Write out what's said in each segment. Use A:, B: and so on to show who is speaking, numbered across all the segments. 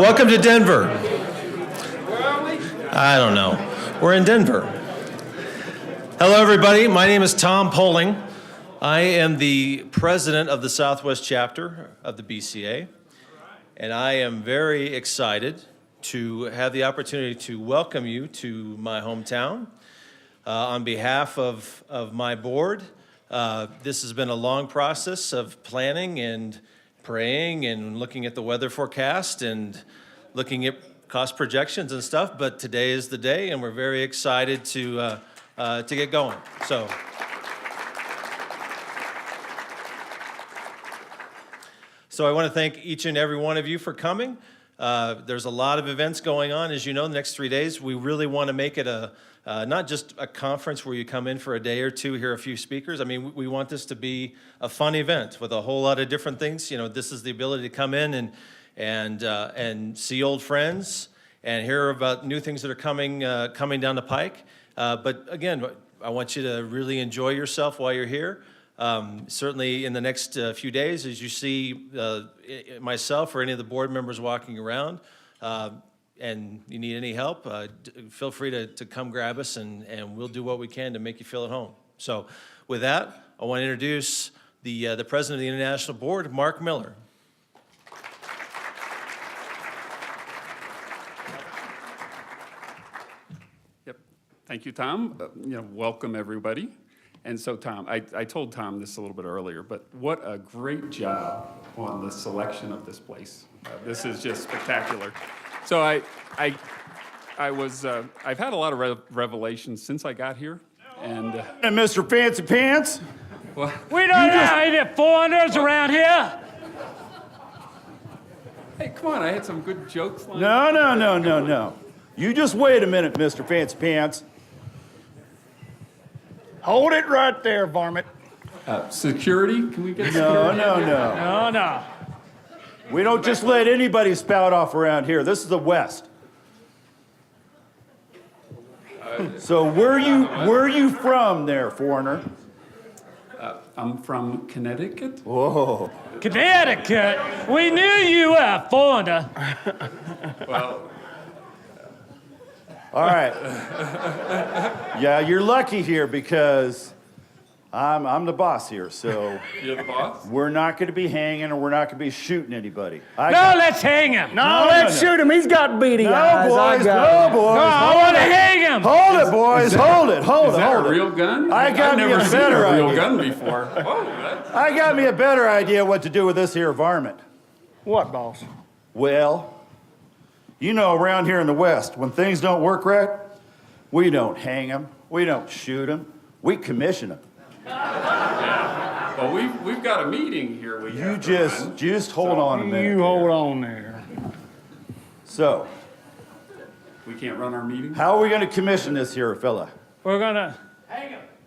A: Welcome to Denver. Where are we? I don't know. We're in Denver. Hello, everybody. My name is Tom Poling. I am the president of the Southwest chapter of the BCA, and I am very excited to have the opportunity to welcome you to my hometown. On behalf of my board, this has been a long process of planning and praying and looking at the weather forecast and looking at cost projections and stuff, but today is the day, and we're very excited to get going. So I want to thank each and every one of you for coming. There's a lot of events going on, as you know, the next 3 days. We really want to make it not just a conference where you come in for a day or two, hear a few speakers. I mean, we want this to be a fun event with a whole lot of different things. You know, this is the ability to come in and see old friends and hear about new things that are coming down the pike. But again, I want you to really enjoy yourself while you're here. Certainly in the next few days, as you see myself or any of the board members walking around, and you need any help, feel free to come grab us, and we'll do what we can to make you feel at home. So with that, I want to introduce the president of the International Board, Mark Miller.
B: Yep. Thank you, Tom. Welcome, everybody. And so, Tom, I told Tom this a little bit earlier, but what a great job on the selection of this place. This is just spectacular. So I've had a lot of revelations since I got here, and
C: Mr. Fancy Pants.
B: Well,
D: We don't have any foreigners around here.
B: hey, come on, I had some good jokes.
C: No. You just wait a minute, Mr. Fancy Pants. Hold it right there, varmint.
B: Security? Can we get security?
C: No. We don't just let anybody spout off around here. This is the West. So where are you from there, foreigner?
B: I'm from Connecticut.
C: Whoa.
D: Connecticut. We knew you were a foreigner.
B: Well,
C: All right. Yeah, you're lucky here because I'm the boss here, so
B: you're the boss?
C: we're not going to be hanging or we're not going to be shooting anybody.
D: Let's hang him.
C: No,
E: Let's shoot him. He's got beady
C: No,
E: eyes.
C: boys, no, boys.
D: I want to hang him.
C: Hold it, boys. Hold it.
B: Is that a real gun?
C: I got
B: I've
C: me
B: never
C: a
B: seen
C: better
B: a real
C: idea.
B: gun before. Whoa, that's...
C: I got me a better idea what to do with this here varmint.
E: What, boss?
C: Well, you know, around here in the West, when things don't work right, we don't hang them, we don't shoot them, we commission them.
B: Well, we've got a meeting here.
C: You just hold on a minute.
E: You hold on there.
C: So,
B: We can't run our meeting?
C: how are we going to commission this here fella?
D: We're gonna.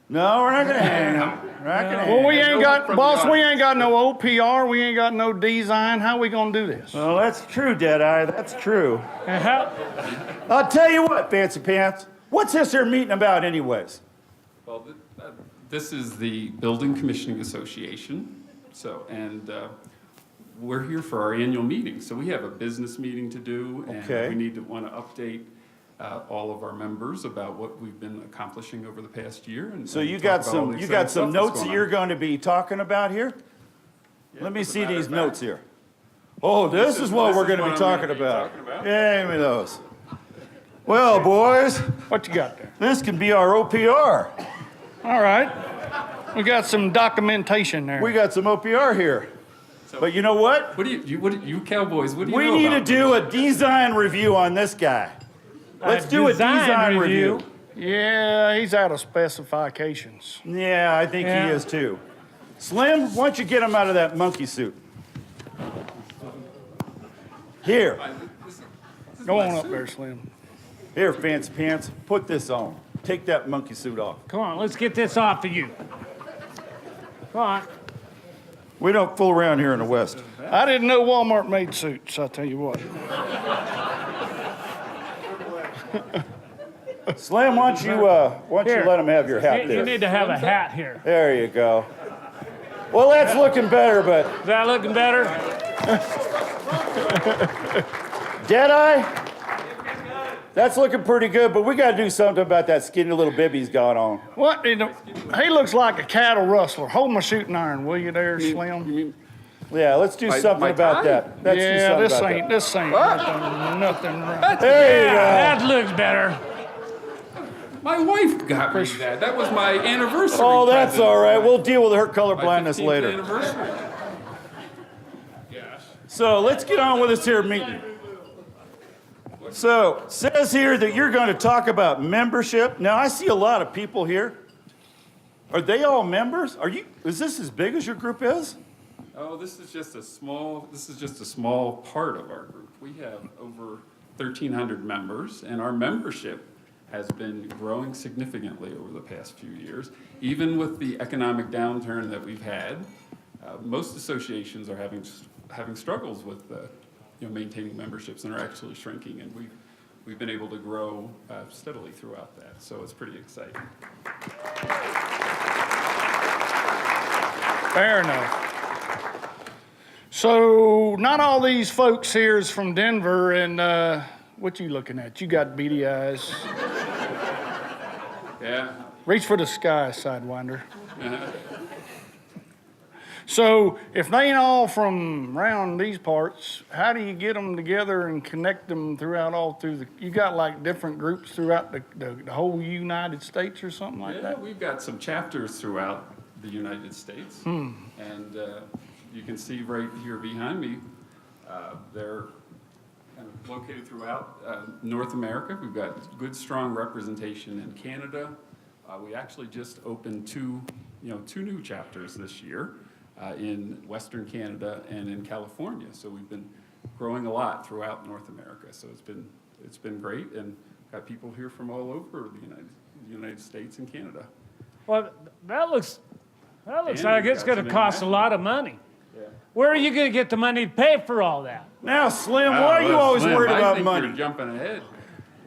C: No, we're not going to hang him. We're not going to hang
E: Well, we
C: him.
E: ain't got, boss, we ain't got no OPR. We ain't got no design. How we gonna do this?
C: Well, that's true, Deadeye. That's true.
D: And how,
C: I'll tell you what, Fancy Pants. What's this here meeting about anyways?
B: Well, this is the Building Commissioning Association. So, and we're here for our annual meeting. So we have a business meeting to do, and
C: Okay.
B: we need to want to update all of our members about what we've been accomplishing over the past year. And
C: So
B: and
C: you
B: talk
C: got
B: about all
C: some
B: the
C: you
B: exciting
C: got some
B: stuff that's
C: notes
B: going
C: that
B: on.
C: you're going to be talking about here? Let me
B: as a
C: see
B: matter
C: these
B: of
C: notes
B: fact.
C: here. Oh, this is what we're going to be
B: I'm
C: talking
B: gonna be
C: about.
B: talking about.
C: Yeah, give me those. Well, boys,
E: What you got there?
C: this can be our OPR.
E: All right. We got some documentation there.
C: We got some OPR here. But you know what?
B: What do you cowboys, what do you
C: We
B: know
C: need to
B: about
C: do a design review on this guy. Let's do a design review.
E: Yeah, he's out of specifications.
C: Yeah, I think
D: Yeah.
C: he is too. Slim, why don't you get him out of that monkey suit? Here.
B: This is
E: Go
B: my
E: on up
B: suit.
E: there, Slim.
C: Here, Fancy Pants. Put this on. Take that monkey suit off.
D: come on, let's get this off of you. Come on.
C: We don't fool around here in the West.
E: I didn't know Walmart made suits, I'll tell you what.
C: Slim, why don't you
D: Here.
C: let him have your hat
D: You
C: there?
D: need to have a hat here.
C: There you go. Well, that's looking better, but
D: Is that looking better?
C: Deadeye? That's looking pretty good, but we gotta do something about that skinny little bibby he's got on.
E: What? He looks like a cattle rustler. Hold my shooting iron, will you there, Slim?
C: Yeah, let's do something
B: my
C: about
B: tie?
C: that. Let's do
E: Yeah,
C: something
E: this
C: about
E: ain't,
C: that.
E: this ain't nothing right.
C: There you go.
D: That looks better.
B: My wife got me that. That was my anniversary.
C: Oh, that's
B: present.
C: all right. We'll deal with her color
B: My
C: blindness
B: 15th
C: later.
B: anniversary.
C: So let's get on with this here meeting. So, says here that you're going to talk about membership. Now, I see a lot of people here. Are they all members? Is this as big as your group is?
B: Oh, this is just a small part of our group. We have over 1,300 members, and our membership has been growing significantly over the past few years. Even with the economic downturn that we've had, most associations are having struggles with maintaining memberships and are actually shrinking, and we've been able to grow steadily throughout that. So it's pretty exciting.
E: Fair enough. So, not all these folks here is from Denver, and what you looking at? You got beady eyes.
B: Yeah.
E: Reach for the sky, Sidewinder. So, if they ain't all from around these parts, how do you get them together and connect them you got like different groups throughout the whole United States or something like
B: Yeah,
E: that?
B: we've got some chapters throughout the United States, and you can see right here behind me, they're kind of located throughout North America. We've got good, strong representation in Canada. We actually just opened two new chapters this year in Western Canada and in California. So we've been growing a lot throughout North America. So it's been great, and got people here from all over the United States and Canada.
D: Well, that looks
B: And
D: like
B: we've
D: it's
B: got
D: going to
B: some
D: cost a lot of money. Where are you going to get the money to pay for all that?
C: Now, Slim, why are you always
B: Slim,
C: worried
B: I
C: about
B: think
C: money?
B: You're jumping ahead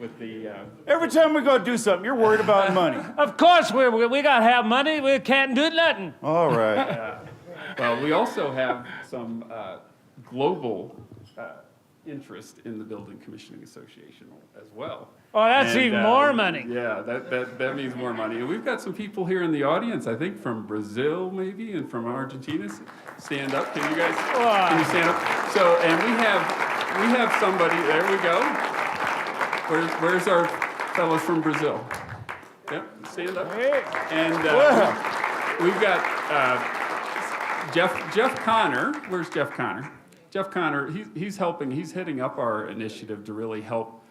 B: with the.
C: Every time we go do something, you're worried about money.
D: Of course, we got to have money. We can't do nothing.
C: All right.
B: Well, we also have some global interest in the Building Commissioning Association as well.
D: Oh, that's
B: And,
D: even more money.
B: Yeah, that means more money. And we've got some people here in the audience, I think from Brazil maybe, and from Argentina. Stand up, can you guys, can you stand up? So, and we have somebody, there we go. Where's our fellows from Brazil? Yep, stand up. And we've got Jeff Connor. Where's Jeff Connor? Jeff Connor, he's heading up our initiative to really help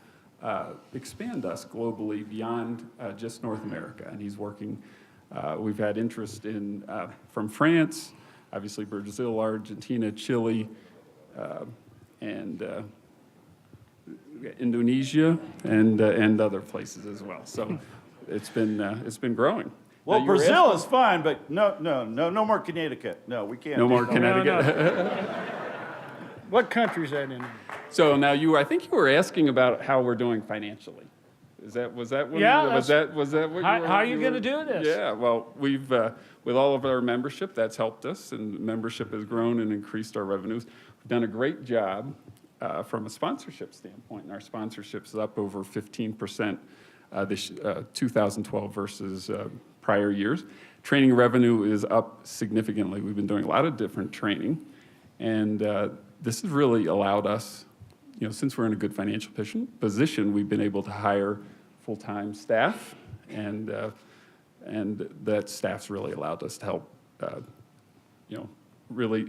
B: expand us globally beyond just North America. And he's working, we've had interest in from France, obviously Brazil, Argentina, Chile, and Indonesia, and other places as well. So it's been growing.
C: Well,
B: Now, you were
C: Brazil is fine, but no more Connecticut. No, we can't.
B: no more
C: do
B: Connecticut.
E: What country's that in?
B: So now I think you were asking about how we're doing financially. Was that what
D: Yeah,
B: was that what
D: How are you
B: were-
D: going to do this?
B: Yeah, well, we've with all of our membership, that's helped us, and membership has grown and increased our revenues. We've done a great job from a sponsorship standpoint, and our sponsorship's up over 15% this 2012 versus prior years. Training revenue is up significantly. We've been doing a lot of different training, and this has really allowed us, since we're in a good financial position, we've been able to hire full-time staff, and that staff's really allowed us to help, really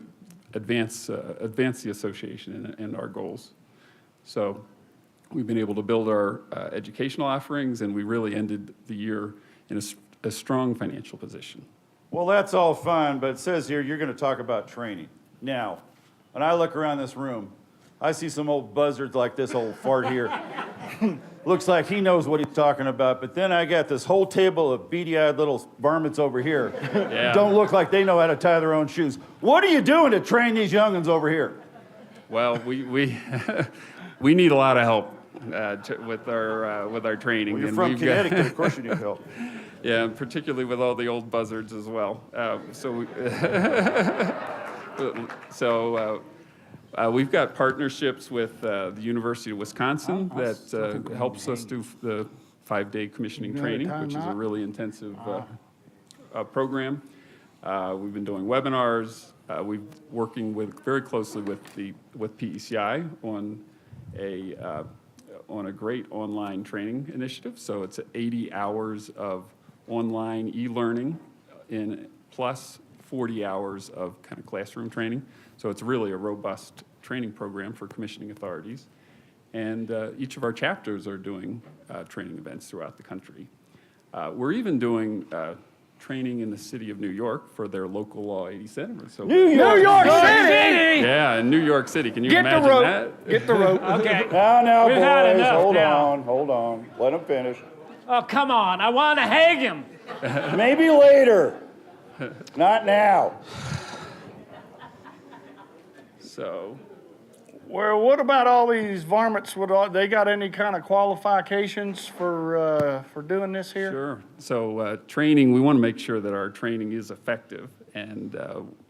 B: advance the association and our goals. So we've been able to build our educational offerings, and we really ended the year in a strong financial position.
C: Well, that's all fine, but it says here you're going to talk about training. Now, when I look around this room, I see some old buzzards like this old fart here. Looks like he knows what he's talking about, but then I got this whole table of beady-eyed little varmints over here.
B: Yeah.
C: Don't look like they know how to tie their own shoes. What are you doing to train these young'uns over here?
B: Well, we we need a lot of help with our training.
C: Well, you're
B: and
C: from
B: we've got-
C: Connecticut, of course you need help.
B: Yeah, and particularly with all the old buzzards as well. We've got partnerships with the University of Wisconsin that helps us do the 5-day commissioning
E: You got a
B: training,
E: time
B: which is a
E: out?
B: really intensive program. We've been doing webinars. We've working very closely with BCxA on a great online training initiative. So it's 80 hours of online e-learning plus 40 hours of kind of classroom training. So it's really a robust training program for commissioning authorities. And each of our chapters are doing training events throughout the country. We're even doing training in the city of New York for their local law 80 center. So
E: New York City!
B: yeah, in New York City. Can you
E: Get the
B: imagine
E: rope.
B: that?
E: Get the rope.
D: Okay.
C: Now,
D: We've had
C: boys,
D: enough now.
C: hold on. Let him finish.
D: Oh, come on. I want to hang him.
C: Maybe later. Not now.
B: So,
E: Well, what about all these varmints? They got any kind of qualifications for doing this here?
B: sure. So training, we want to make sure that our training is effective. And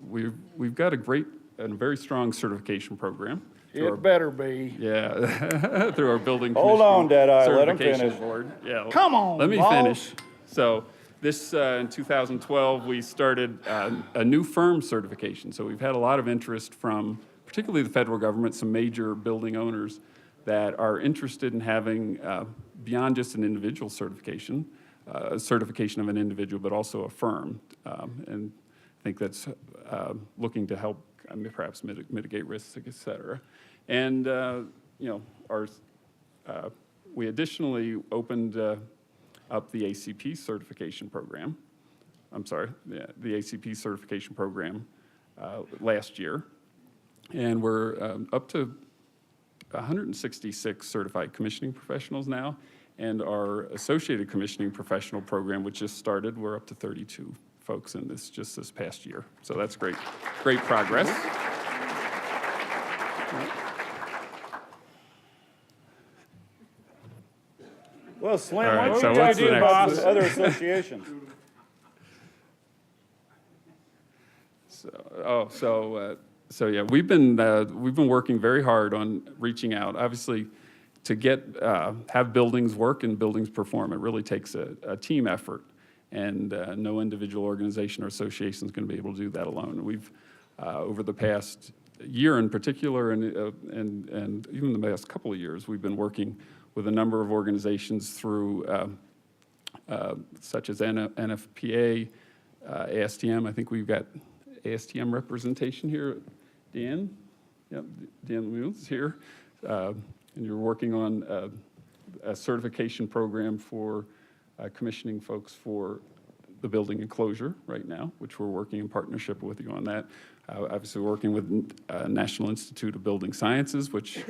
B: we've got a great and very strong certification program. through
E: It better be.
B: Yeah, through our building
C: Hold
B: commissioning
C: on, Deadeye, let him
B: certification
C: finish.
B: board. Yeah.
E: Come on,
B: Let me
E: boss.
B: finish. So this, in 2012, we started a new firm certification. So we've had a lot of interest from particularly the federal government, some major building owners that are interested in having, beyond just an individual certification, a certification of an individual, but also a firm. And I think that's looking to help perhaps mitigate risks, et cetera. And, we additionally opened up the ACP certification program. I'm sorry, the ACP certification program last year. And we're up to 166 certified commissioning professionals now. And our associated commissioning professional program, which just started, we're up to 32 folks in this past year. So that's great progress.
C: Well, Slim,
B: All right,
C: why
B: so
C: don't you
B: what's
C: talk
B: the
C: about
B: next?
C: the other associations?
B: So yeah, we've been working very hard on reaching out. Obviously, to have buildings work and buildings perform, it really takes a team effort, and no individual organization or association is going to be able to do that alone. We've over the past year in particular, and even the past couple of years, we've been working with a number of organizations through such as NFPA, ASTM. I think we've got ASTM representation here. Dan? Yep, Dan Lemieux is here. And you're working on a certification program for commissioning folks for the building enclosure right now, which we're working in partnership with you on that. Obviously working with National Institute of Building Sciences, which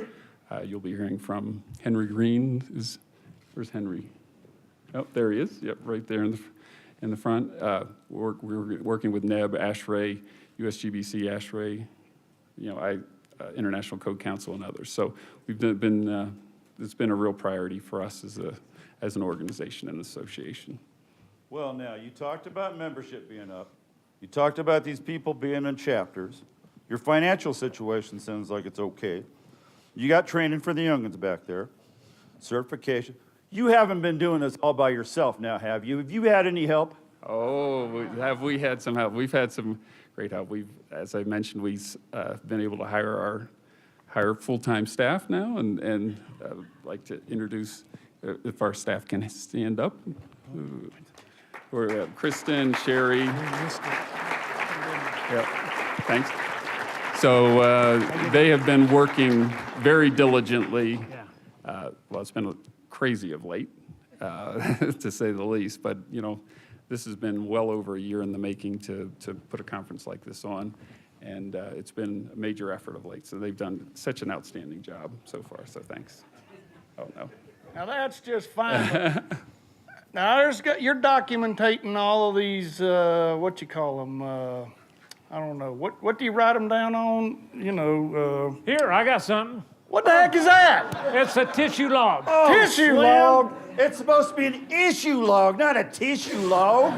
B: you'll be hearing from Henry Green. Where's Henry? Oh, there he is. Yep, right there in the front. We're working with NEB, ASHRAE, USGBC, ASHRAE, International Code Council, and others. So it's been a real priority for us as an organization and association.
C: Well, now, you talked about membership being up. You talked about these people being in chapters. Your financial situation sounds like it's okay. You got training for the young'uns back there, certification. You haven't been doing this all by yourself now, have you? Have you had any help?
B: Oh, have we had some help? We've had some great help. As I mentioned, we've been able to hire full-time staff now, and I'd like to introduce, if our staff can stand up. We're Kristen, Sherry. Yep, thanks. So they have been working very diligently. Well, it's been crazy of late, to say the least, but this has been well over a year in the making to put a conference like this on, and it's been a major effort of late. So they've done such an outstanding job so far, so thanks. Oh, no.
E: Now that's just fine. Now you're documentating all of these, what you call them, I don't know, what do you write them down on?
D: Here, I got something.
E: What the heck is that?
D: It's a tissue log.
E: Tissue
C: Slim,
E: log?
C: It's supposed to be an issue log, not a tissue log.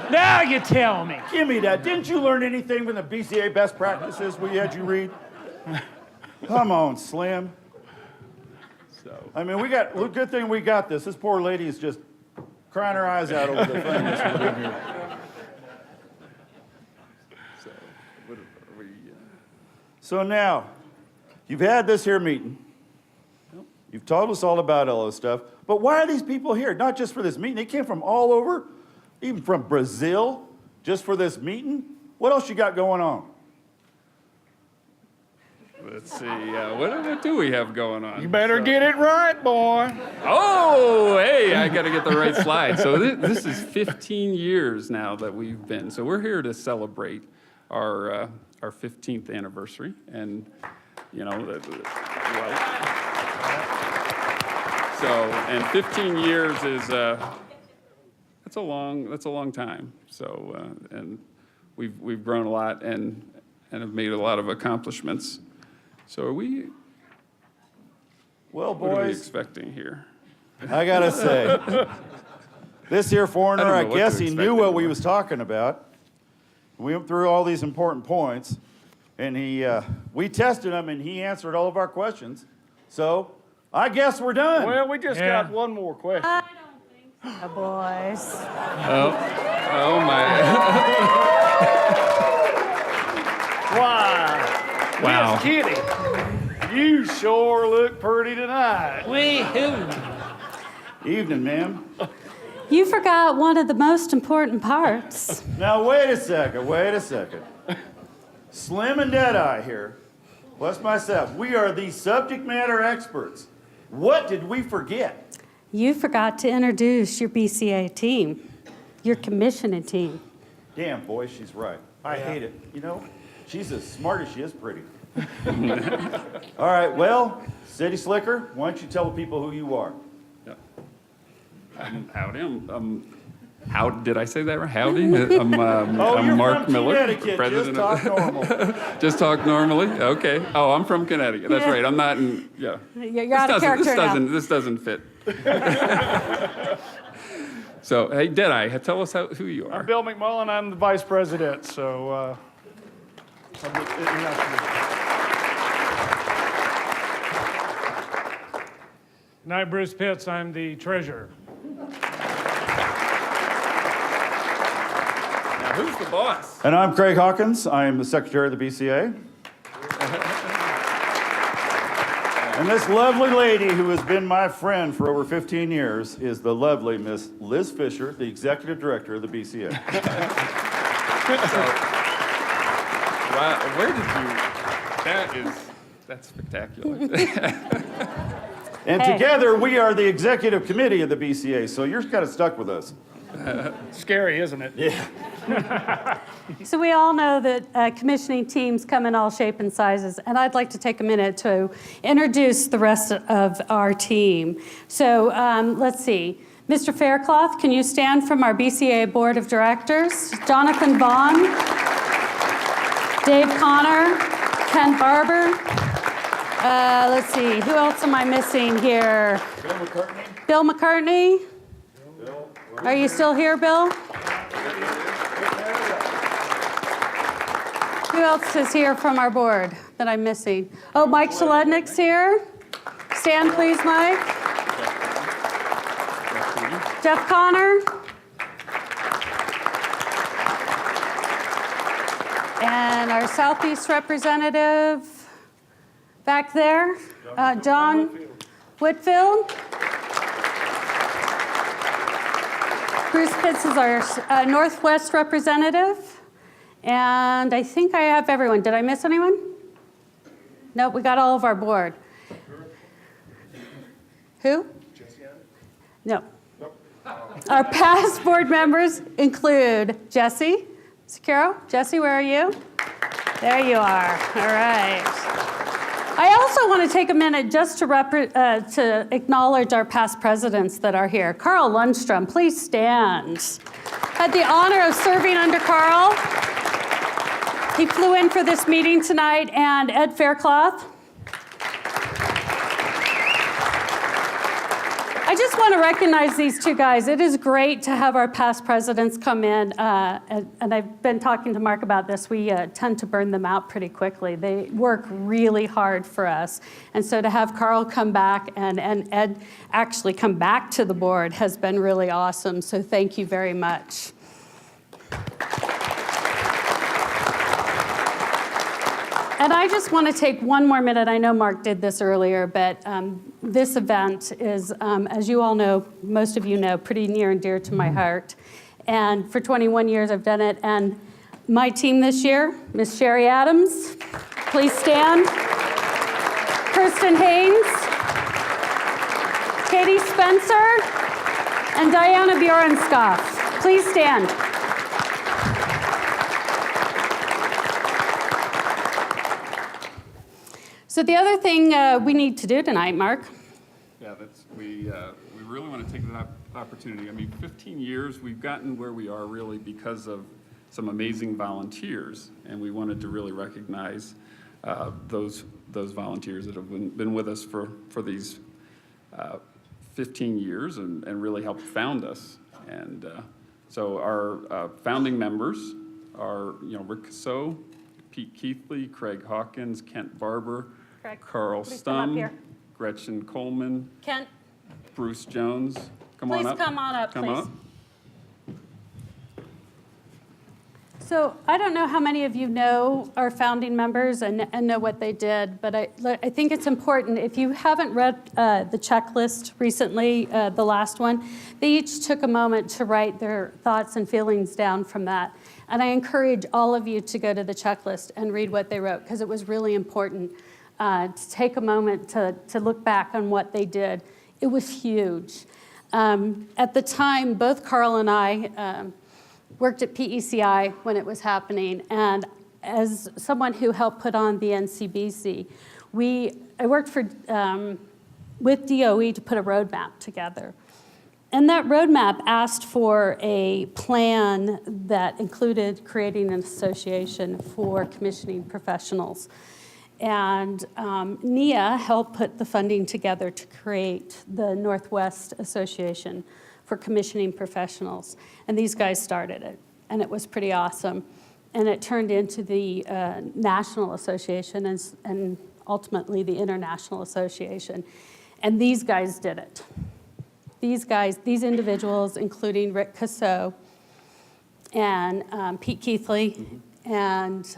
D: Now you tell me.
C: Give me that. Didn't you learn anything from the BCA best practices we had you read? Come on, Slim.
B: So,
C: I mean, good thing we got this. This poor lady is just crying her eyes out over the thing that's doing here.
B: so what are we?
C: So now, you've had this here meeting. You've told us all about all this stuff. But why are these people here? Not just for this meeting. They came from all over, even from Brazil, just for this meeting. What else you got going on?
B: Let's see. What do we have going on?
E: You better get it right, boy.
B: Oh, hey, I got to get the right slide. So this is 15 years now that we've been. So we're here to celebrate our 15th anniversary, and well. So, and 15 years is that's a long time. So, and we've grown a lot and have made a lot of accomplishments. So,
C: Well,
B: what are we
C: boys,
B: expecting here?
C: I gotta say, this here foreigner,
B: I
C: I
B: don't know what
C: guess
B: to
C: he
B: expect
C: knew what we
B: anymore.
C: was talking about. We went through all these important points, and we tested him, and he answered all of our questions. So, I guess we're done.
E: Well, we just
D: Yeah.
E: got one more question.
F: I don't think so, boys.
B: Oh my!
E: Why?
B: Wow.
E: Miss Kitty, you sure look pretty tonight.
D: Wee-hoo.
C: Evening, ma'am.
F: You forgot one of the most important parts.
C: Now, wait a second. Slim and Deadeye here, plus myself, we are the subject matter experts. What did we forget?
F: You forgot to introduce your BCA team, your commissioning team.
C: Damn, boy, she's right. I hate it. She's as smart as she is pretty. All right, well, City Slicker, why don't you tell the people who you are?
B: Howdy. How did I say that right? Howdy. I'm
C: You're
B: Mark
C: from
B: Miller,
C: Connecticut.
B: president.
C: Just talk normal.
B: Just talk normally. Okay. Oh, I'm from Connecticut. That's
F: Yeah.
B: right. I'm not in. Yeah.
F: You're out of character now.
B: This doesn't fit. So, hey, Deadeye, tell us who you are.
E: I'm Bill McMullen. I'm the vice president. So,
D: And I'm Bruce Pitts. I'm the treasurer.
B: Now, who's the boss?
C: And I'm Craig Hawkins. I am the secretary of the BCA. And this lovely lady who has been my friend for over 15 years is the lovely Miss Liz Fisher, the executive director of the BCA.
B: Wow, where did you? That's spectacular.
C: And
F: Hey.
C: together we are the executive committee of the BCA, so you're kind of stuck with us.
E: scary, isn't it?
C: Yeah.
F: So we all know that commissioning teams come in all shape and sizes, and I'd like to take a minute to introduce the rest of our team. So let's see. Mr. Faircloth, can you stand from our BCA Board of Directors? Jonathan Vaughn, Dave Connor, Ken Barber. Let's see, who else am I missing here?
C: Bill McCartney?
F: Bill McCartney? Are you still here, Bill? Who else is here from our board that I'm missing? Oh, Mike Shalednik's here. Stand, please, Mike. Jeff Connor. And our Southeast representative back there, John Whitfield. Bruce Pitts is our Northwest representative. And I think I have everyone. Did I miss anyone? Nope, we got all of our board. Who? No. Our past board members include Jesse Securo. Jesse, where are you? There you are. All right. I also want to take a minute just to acknowledge our past presidents that are here. Carl Lundstrom, please stand. Had the honor of serving under Carl. He flew in for this meeting tonight, and Ed Faircloth. I just just want to recognize these two guys. It is great to have our past presidents come in, and I've been talking to Mark about this. We tend to burn them out pretty quickly. They work really hard for us. And so to have Carl come back and Ed actually come back to the board has been really awesome. So thank you very much. And I just want to take one more minute. I know Mark did this earlier, but this event is, as you all know, most of you know, pretty near and dear to my heart. And for 21 years I've done it. And my team this year, Miss Sherry Adams, please stand. Kirsten Haynes, Katie Spencer, and Diana Bjornskoff. Please stand. So the other thing we need to do tonight, Mark.
B: Yeah, we really want to take that opportunity. I mean, 15 years, we've gotten where we are really because of some amazing volunteers, and we wanted to really recognize those volunteers that have been with us for these 15 years and really helped found us. And so our founding members are, Rick Casso, Pete Keithley, Craig Hawkins, Kent Barber,
F: Craig,
B: Carl
F: please come up
B: Stum,
F: here.
B: Gretchen Coleman,
F: Kent,
B: Bruce Jones. Come on
F: please
B: up.
F: come on up,
B: Come
F: please.
B: up.
F: So I don't know how many of you know our founding members and know what they did, but I think it's important. If you haven't read the checklist recently, the last one, they each took a moment to write their thoughts and feelings down from that. And I encourage all of you to go to the checklist and read what they wrote, because it was really important to take a moment to look back on what they did. It was huge. At the time, both Carl and I worked at BCxA when it was happening, and as someone who helped put on the NCBC, I worked with DOE to put a roadmap together. And that roadmap asked for a plan that included creating an association for commissioning professionals. And NIA helped put the funding together to create the Northwest Association for Commissioning Professionals. And these guys started it, and it was pretty awesome. And it turned into the National Association and ultimately the International Association. And these guys did it. These individuals, including Rick Casso and Pete Keithley and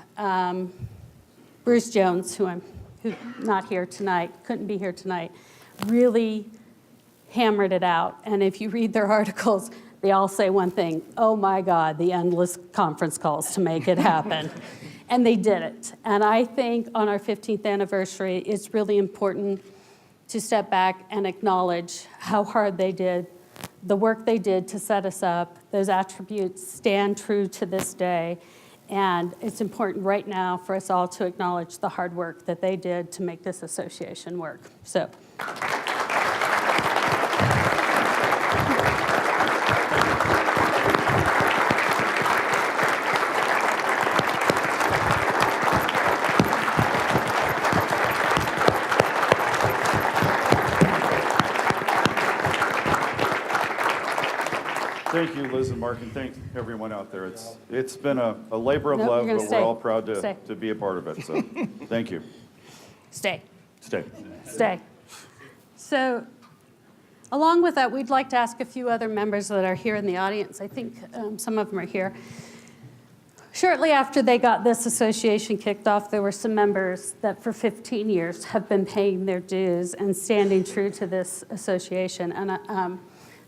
F: Bruce Jones, who's not here tonight, couldn't be here tonight, really hammered it out. And if you read their articles, they all say one thing: oh my God, the endless conference calls to make it happen. And they did it. And I think on our 15th anniversary, it's really important to step back and acknowledge how hard they did, the work they did to set us up. Those attributes stand true to this day. And it's important right now for us all to acknowledge the hard work that they did to make this association work. So.
C: Thank you, Liz and Mark, and thank everyone out there. It's been a labor of
F: Nope,
C: love,
F: you're
C: but
F: gonna
C: we're
F: stay.
C: all proud
F: Stay.
C: to be a part of it. So, thank you.
F: Stay.
C: Stay.
F: Stay. So, along with that, we'd like to ask a few other members that are here in the audience. I think some of them are here. Shortly after they got this association kicked off, there were some members that for 15 years have been paying their dues and standing true to this association. And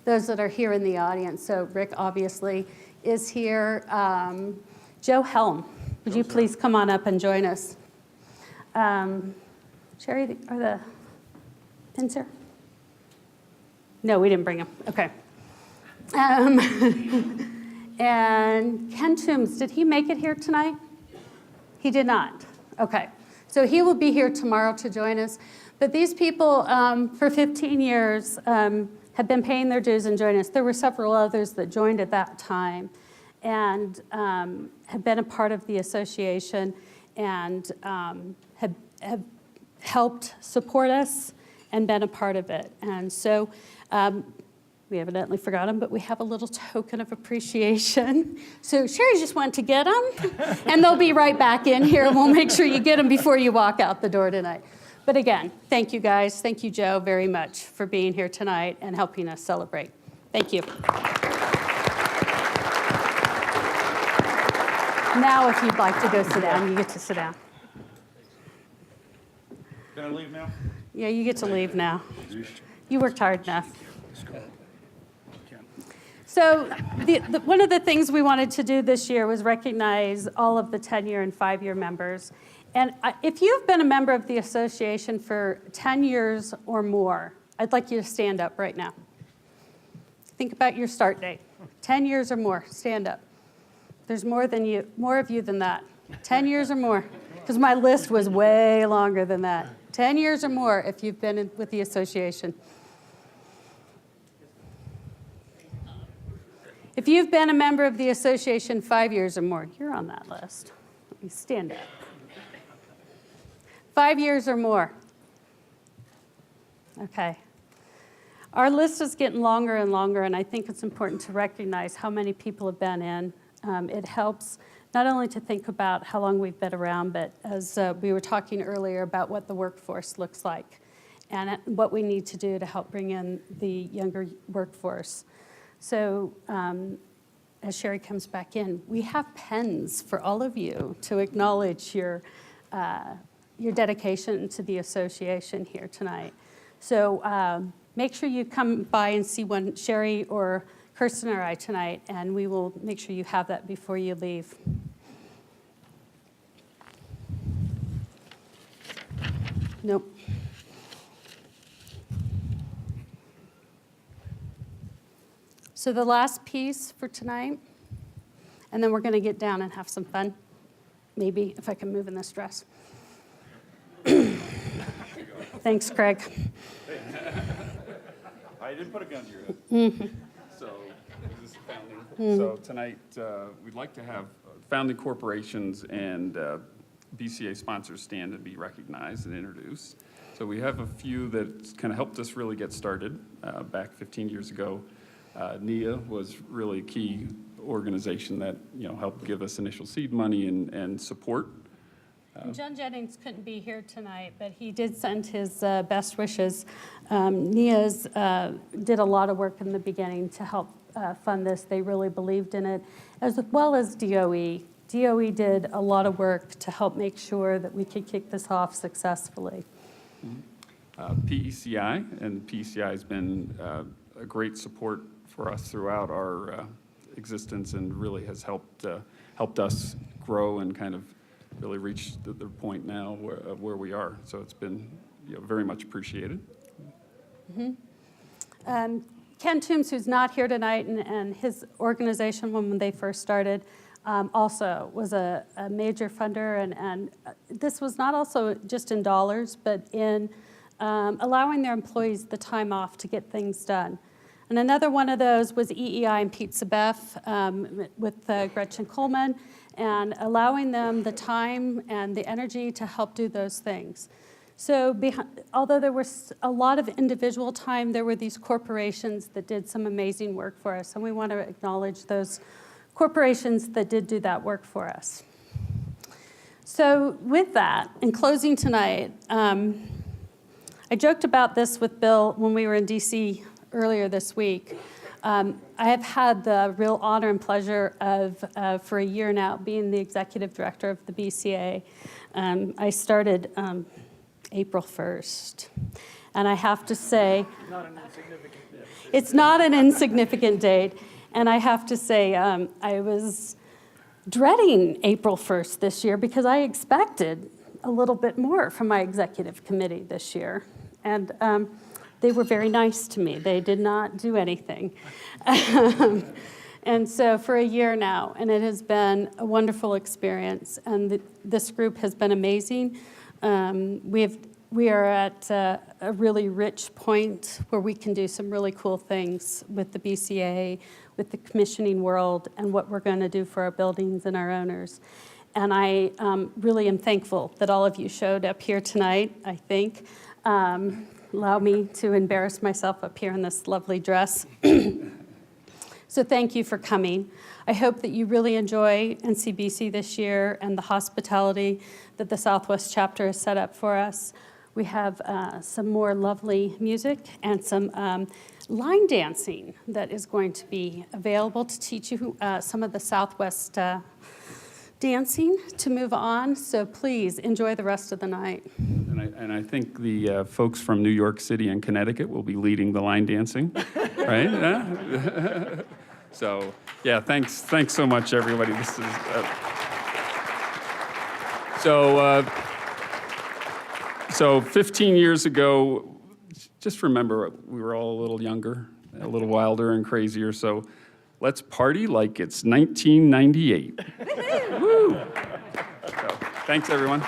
F: those that are here in the audience, so Rick obviously is here. Joe Helm, would you please come on up and join us? Sherry, are the pins here? No, we didn't bring them. Okay. And Ken Toombs, did he make it here tonight? He did not. Okay. So he will be here tomorrow to join us. But these people, for 15 years, have been paying their dues and joining us. There were several others that joined at that time and have been a part of the association and have helped support us and been a part of it. And so we evidently forgot them, but we have a little token of appreciation. So Sherry just went to get them, and they'll be right back in here, and we'll make sure you get them before you walk out the door tonight. But again, thank you guys. Thank you, Joe, very much for being here tonight and helping us celebrate. Thank you. Now, if you'd like to go sit down, you get to sit down.
C: Can I leave now?
F: Yeah, you get to leave now. You worked hard enough. So one of the things we wanted to do this year was recognize all of the 10-year and 5-year members. And if you've been a member of the association for 10 years or more, I'd like you to stand up right now. Think about your start date. 10 years or more, stand up. There's more of you than that. 10 years or more, because my list was way longer than that. 10 years or more if you've been with the association. If you've been a member of the association 5 years or more, you're on that list. You stand up. 5 years or more. Okay. Our list is getting longer and longer, and I think it's important to recognize how many people have been in. It helps not only to think about how long we've been around, but as we were talking earlier about what the workforce looks like and what we need to do to help bring in the younger workforce. So as Sherry comes back in, we have pens for all of you to acknowledge your dedication to the association here tonight. So make sure you come by and see one, Sherry or Kirsten or I tonight, and we will make sure you have that before you leave. Nope. So the last piece for tonight, and then we're going to get down and have some fun. Maybe, if I can move in this dress. Thanks, Craig.
C: I didn't put a gun to your head.
F: Mm-hmm.
B: So, is this founding? So tonight, we'd like to have founding corporations and BCA sponsors stand and be recognized and introduced. So we have a few that kind of helped us really get started back 15 years ago. NIA was really a key organization that helped give us initial seed money and support.
F: John Jennings couldn't be here tonight, but he did send his best wishes. NIA's did a lot of work in the beginning to help fund this. They really believed in it, as well as DOE. DOE did a lot of work to help make sure that we could kick this off successfully.
B: BCxA, and BCxA has been a great support for us throughout our existence and really has helped us grow and kind of really reach the point now where we are. So it's been very much appreciated.
F: Mm-hmm. Ken Toombs, who's not here tonight, and his organization when they first started, also was a major funder, and this was not also just in dollars, but in allowing their employees the time off to get things done. And another one of those was EEI and Pizza Beth with Gretchen Coleman, and allowing them the time and the energy to help do those things. So although there was a lot of individual time, there were these corporations that did some amazing work for us, and we want to acknowledge those corporations that did do that work for us. So with that, in closing tonight, I joked about this with Bill when we were in DC earlier this week. I have had the real honor and pleasure of, for a year now, being the executive director of the BCA. I started April 1st. And I have to say, it's not an insignificant date. And I have to say, I was dreading April 1st this year because I expected a little bit more from my executive committee this year. And they were very nice to me. They did not do anything. And so for a year now, and it has been a wonderful experience. And this group has been amazing. We are at a really rich point where we can do some really cool things with the BCA, with the commissioning world, and what we're going to do for our buildings and our owners. And I really am thankful that all of you showed up here tonight, I think. allow me to embarrass myself up here in this lovely dress. So thank you for coming. I hope that you really enjoy NCBC this year and the hospitality that the Southwest chapter has set up for us. We have some more lovely music and some line dancing that is going to be available to teach you some of the Southwest dancing to move on. So please enjoy the rest of the night.
B: And I think the folks from New York City and Connecticut will be leading the line dancing, right? Yeah? So, yeah, thanks so much, everybody. This is so 15 years ago, just remember, we were all a little younger, a little wilder and crazier, so let's party like it's 1998. Woo! So, thanks, everyone.